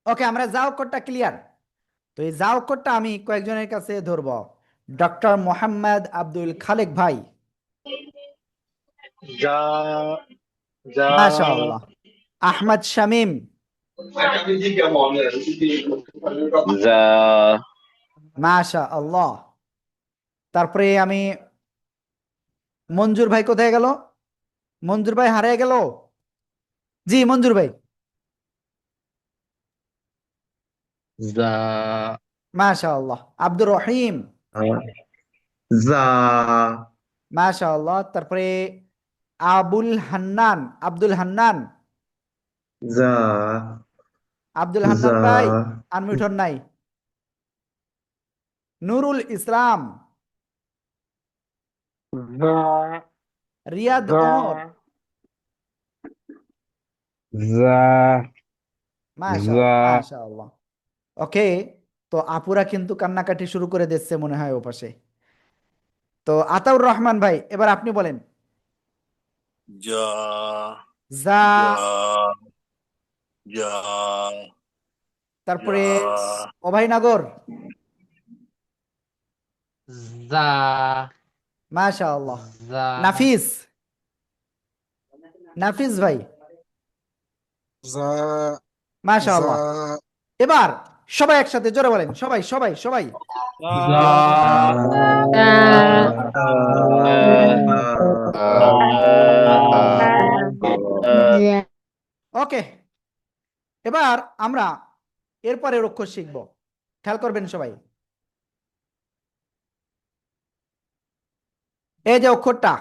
ওকে, আমরা যা অক্ষরটা ক্লিয়ার। তো এই যা অক্ষরটা আমি কয়েকজনের কাছে ধরবো। ডক্টর মোহাম্মদ আব্দুল খালেক ভাই, যা, যা, মাশাআল্লাহ। আহমদ শামীম, যা মাশাআল্লাহ। তারপরে আমি, মঞ্জুর ভাই কোথায় গেল? মঞ্জুর ভাই হারিয়ে গেল। জি মঞ্জুর ভাই, যা মাশাআল্লাহ। আব্দুর রহিম, যা মাশাআল্লাহ। তারপরে আব্দুল হান্নান, যা আব্দুল যা হান্নান ভাই আনমিউট হন নাই। নুরুল ইসলাম, রিয়াদ ওমর, মাশাআল্লাহ মাশাআল্লাহ। ওকে, তো আপুরা কিন্তু কান্নাকাটি শুরু করে দিচ্ছে মনে হয় ওপাশে। তো আতাউর রহমান ভাই, এবার আপনি বলেন। যা, যা, যা, যা, তারপরে যা, অভয়নগর, যা, মাশাআল্লাহ। যা, নাফিস, নাফিস ভাই, যা, মাশাআল্লাহ। এবার সবাই একসাথে জোরে বলেন, সবাই সবাই সবাই। ওকে, এবার আমরা এরপরের অক্ষর শিখব। খেয়াল করবেন সবাই, এই যে অক্ষরটা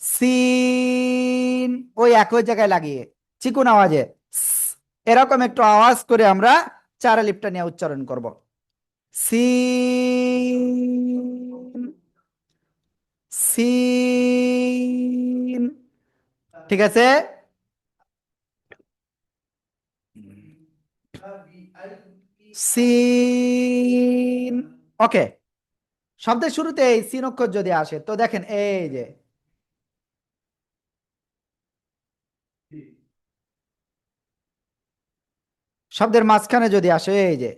সিন, ওই একই জায়গায় লাগিয়ে চিকুন আওয়াজে স, এরকম একটু আওয়াজ করে আমরা চার আলিফটা নিয়ে উচ্চারণ করব। সিন, সিন, ঠিক আছে। সিন, ওকে। শব্দের শুরুতে এই সিন অক্ষর যদি আসে তো দেখেন এই যে শব্দের মাঝখানে যদি আসে এই যে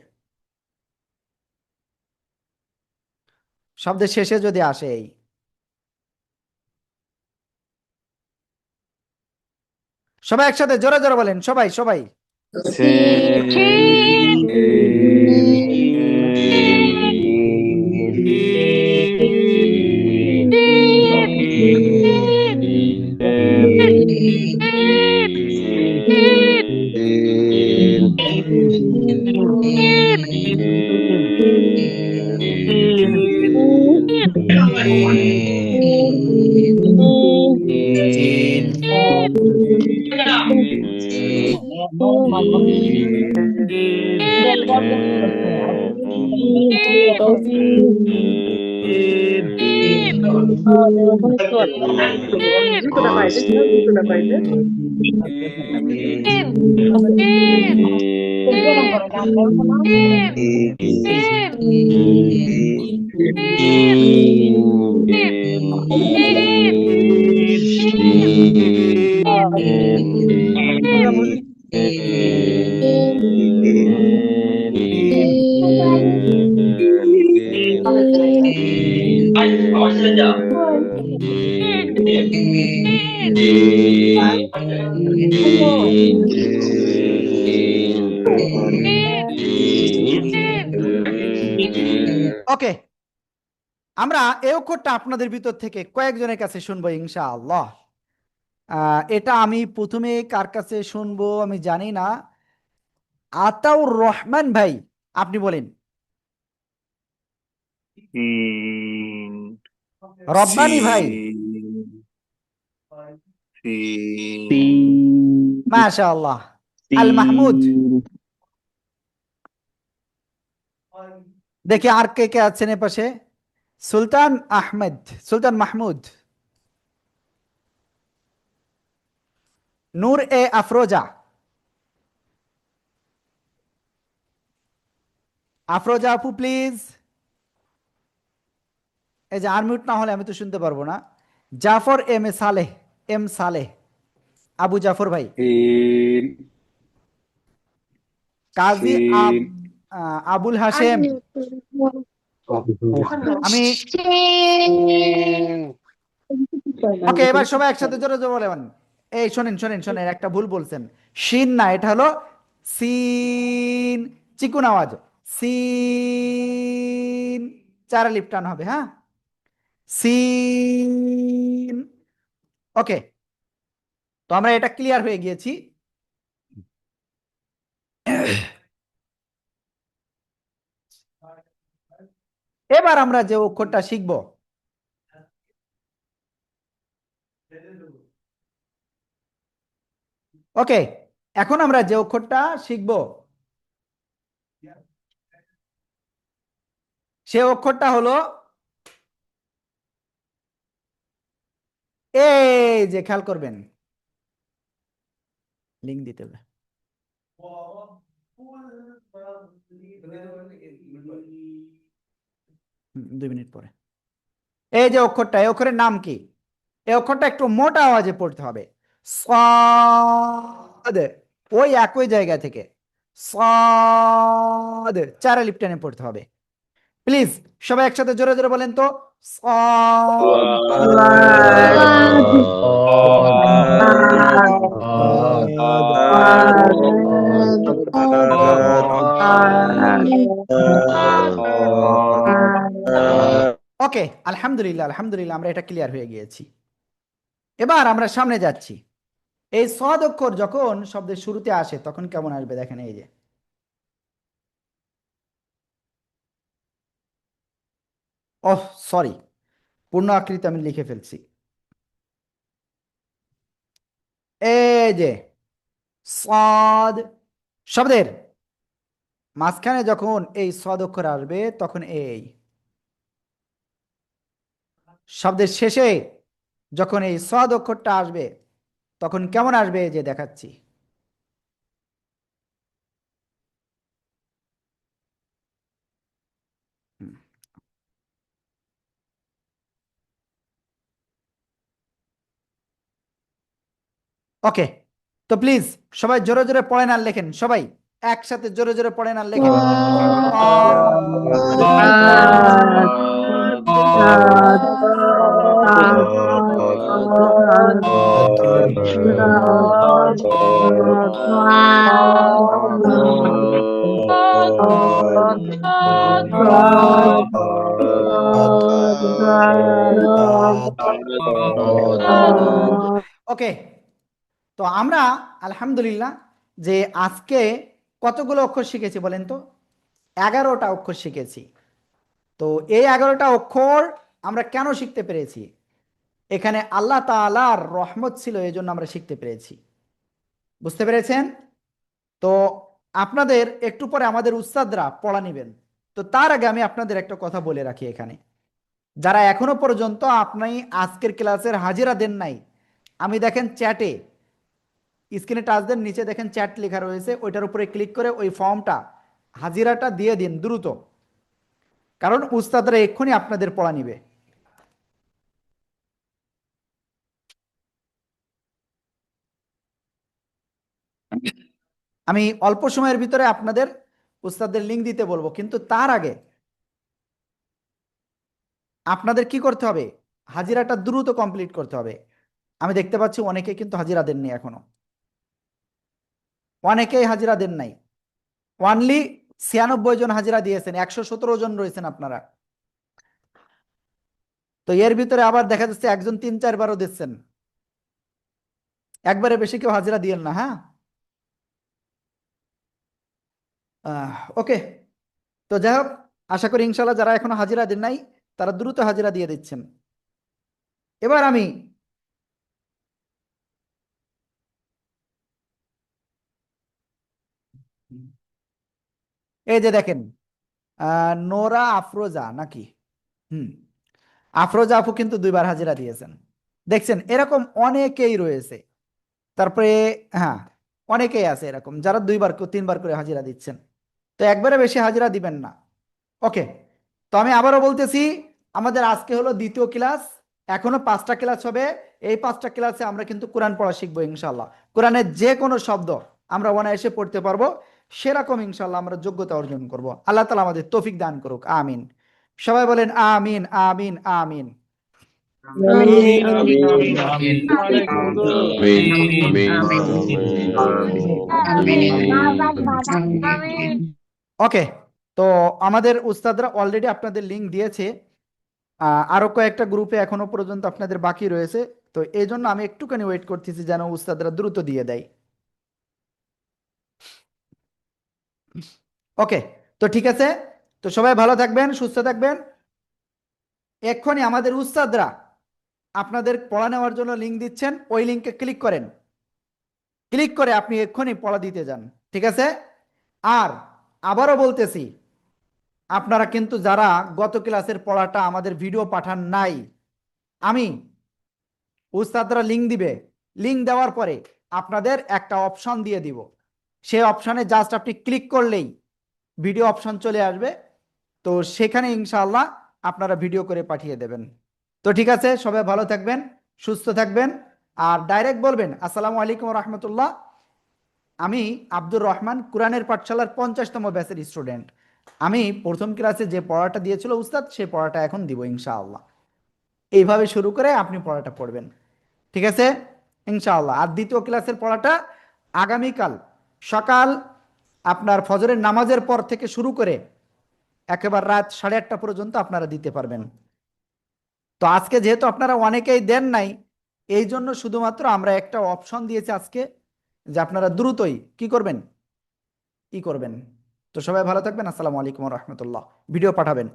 শব্দের শেষে যদি আসে এই, সবাই একসাথে জোরে জোরে বলেন, সবাই সবাই। ওকে, আমরা এই অক্ষরটা আপনাদের ভিতর থেকে কয়েকজনের কাছে শুনবো ইনশাআল্লাহ। এটা আমি প্রথমে কার কাছে শুনবো আমি জানি না। আতাউর রহমান ভাই, আপনি বলেন। সিন, রব্বানি ভাই, সিন, মাশাআল্লাহ। আল মাহমুদ, দেখি আর কে কে আছেন এ পাশে। সুলতান আহমেদ, সুলতান মাহমুদ, নূর এ আফরোজা, আফরোজা আপু প্লিজ। এই যে আনমিউট না হলে আমি তো শুনতে পারবো না। Zafar M A Saleh, M Saleh, Abu Zafar ভাই। কাজী আবুল হাশেম। আমি ওকে, এবার সবাই একসাথে জোরে জোরে বলেন। এই শোনেন শোনেন শোনেন, একটা ভুল বলছেন। শিন না, এটা হলো সিন, চিকুন আওয়াজ। সিন, চার আলিফ টান হবে, হ্যাঁ। সিন, ওকে। তো আমরা এটা ক্লিয়ার হয়ে গিয়েছি। এবার আমরা যে অক্ষরটা শিখব, ওকে, এখন আমরা যে অক্ষরটা শিখব সে অক্ষরটা হলো এই যে, খেয়াল করবেন, লিঙ্ক দিতে হবে। 2 মিনিট পরে। এই যে অক্ষরটা, এই অক্ষরের নাম কি? এই অক্ষরটা একটু মোটা আওয়াজে পড়তে হবে। সাদ, ওই একই জায়গা থেকে সাদ, চার আলিফ টেনে পড়তে হবে। প্লিজ সবাই একসাথে জোরে জোরে বলেন তো। সাদ, ওকে, আলহামদুলিল্লাহ আলহামদুলিল্লাহ, আমরা এটা ক্লিয়ার হয়ে গিয়েছি। এবার আমরা সামনে যাচ্ছি। এই সদ অক্ষর যখন শব্দের শুরুতে আসে তখন কেমন আসবে দেখেন, এই যে ওহ সরি, পূর্ণ আকৃতি আমি লিখে ফেলছি। এই যে সাদ, শব্দের মাঝখানে যখন এই সদ অক্ষর আসবে তখন এই, শব্দের শেষে যখন এই সদ অক্ষরটা আসবে তখন কেমন আসবে যে দেখাচ্ছি। হুম, ওকে। তো প্লিজ সবাই জোরে জোরে পড়েন আর লেখেন, সবাই একসাথে জোরে জোরে পড়েন আর লেখেন। ওকে, তো আমরা আলহামদুলিল্লাহ যে আজকে কতগুলো অক্ষর শিখেছি বলেন তো? 11টা অক্ষর শিখেছি। তো এই 11টা অক্ষর আমরা কেন শিখতে পেরেছি? এখানে আল্লাহ তাআলার রহমত ছিল, এই জন্য আমরা শিখতে পেরেছি। বুঝতে পেরেছেন? তো আপনাদের একটু পরে আমাদের উস্তাদরা পড়া নেবেন। তো তার আগে আমি আপনাদের একটা কথা বলে রাখি, এখানে যারা এখনো পর্যন্ত আপনি আজকের ক্লাসের হাজিরা দেন নাই, আমি দেখেন চ্যাটে স্ক্রিনে টাচ দেন, নিচে দেখেন চ্যাট লেখা রয়েছে, ওইটার উপরে ক্লিক করে ওই ফর্মটা হাজিরাটা দিয়ে দিন দ্রুত, কারণ উস্তাদরা এক্ষুনি আপনাদের পড়া নিবে। আমি অল্প সময়ের ভিতরে আপনাদের উস্তাদের লিঙ্ক দিতে বলবো, কিন্তু তার আগে আপনাদের কি করতে হবে? হাজিরাটা দ্রুত কমপ্লিট করতে হবে। আমি দেখতে পাচ্ছি অনেকে কিন্তু হাজিরা দেননি এখনো, অনেকেই হাজিরা দেন নাই। অনলি 96 জন হাজিরা দিয়েছেন, 117 জন রয়েছেন আপনারা। তো এর ভিতরে আবার দেখা যাচ্ছে একজন 3-4 বারও দিচ্ছেন, একবারে বেশি কেউ হাজিরা দিয়েন না, হ্যাঁ? ওকে, তো যাই হোক, আশা করি ইনশাল্লাহ যারা এখনো হাজিরা দেন নাই তারা দ্রুত হাজিরা দিয়ে দিচ্ছেন। এবার আমি এই যে দেখেন, নোরা আফরোজা নাকি, হুম, আফরোজা আপু কিন্তু 2বার হাজিরা দিয়েছেন। দেখছেন এরকম অনেকেই রয়েছে। তারপরে হ্যাঁ, অনেকেই আছে এরকম যারা 2বার 3বার করে হাজিরা দিচ্ছেন। তো একবারে বেশি হাজিরা দিবেন না। ওকে, তো আমি আবারও বলতেছি, আমাদের আজকে হলো দ্বিতীয় ক্লাস, এখনো 5টা ক্লাস হবে। এই 5টা ক্লাসে আমরা কিন্তু কোরআন পড়া শিখবো ইনশাল্লাহ। কোরআনের যে কোনো শব্দ আমরা অনায়াসে পড়তে পারবো, সেরকম ইনশাল্লাহ আমরা যোগ্যতা অর্জন করব। আল্লাহ তাআলা আমাদের তৌফিক দান করুক, আমিন। সবাই বলেন আমিন, আমিন, আমিন। ওকে, তো আমাদের উস্তাদরা অলরেডি আপনাদের লিংক দিয়েছে। আরো কয়েকটা গ্রুপে এখনো পর্যন্ত আপনাদের বাকি রয়েছে। তো এই জন্য আমি একটুখানি ওয়েট করতেছি যেন উস্তাদরা দ্রুত দিয়ে দেয়। ওকে, তো ঠিক আছে, তো সবাই ভালো থাকবেন, সুস্থ থাকবেন। এক্ষুনি আমাদের উস্তাদরা আপনাদের পড়া নেওয়ার জন্য লিংক দিচ্ছেন, ওই লিংকে ক্লিক করেন, ক্লিক করে আপনি এক্ষুনি পড়া দিতে যান, ঠিক আছে? আর আবারও বলতেছি, আপনারা কিন্তু যারা গত ক্লাসের পড়াটা আমাদের ভিডিও পাঠান নাই, আমি উস্তাদরা লিংক দিবে, লিংক দেওয়ার পরে আপনাদের একটা অপশন দিয়ে দিব, সেই অপশনে জাস্ট আপনি ক্লিক করলেই ভিডিও অপশন চলে আসবে। তো সেখানে ইনশাআল্লাহ আপনারা ভিডিও করে পাঠিয়ে দেবেন। তো ঠিক আছে, সবাই ভালো থাকবেন, সুস্থ থাকবেন। আর ডাইরেক্ট বলবেন আসসালামু আলাইকুম রহমতুল্লাহ, আমি আব্দুর রহমান, কোরআনের পাঠশালার 50তম ব্যাচের স্টুডেন্ট। আমি প্রথম ক্লাসে যে পড়াটা দিয়েছিল উস্তাদ, সেই পড়াটা এখন দিব ইনশাআল্লাহ। এইভাবে শুরু করে আপনি পড়াটা পড়বেন, ঠিক আছে ইনশাআল্লাহ। আর দ্বিতীয় ক্লাসের পড়াটা আগামীকাল সকাল আপনার ফজরের নামাজের পর থেকে শুরু করে একেবারে রাত 8:30 পর্যন্ত আপনারা দিতে পারবেন। তো আজকে যেহেতু আপনারা অনেকেই দেন নাই, এই জন্য শুধুমাত্র আমরা একটা অপশন দিয়েছি আজকে, যে আপনারা দ্রুতই কি করবেন, ই করবেন। তো সবাই ভালো থাকবেন, আসসালামু আলাইকুম রহমতুল্লাহ। ভিডিও পাঠাবেন।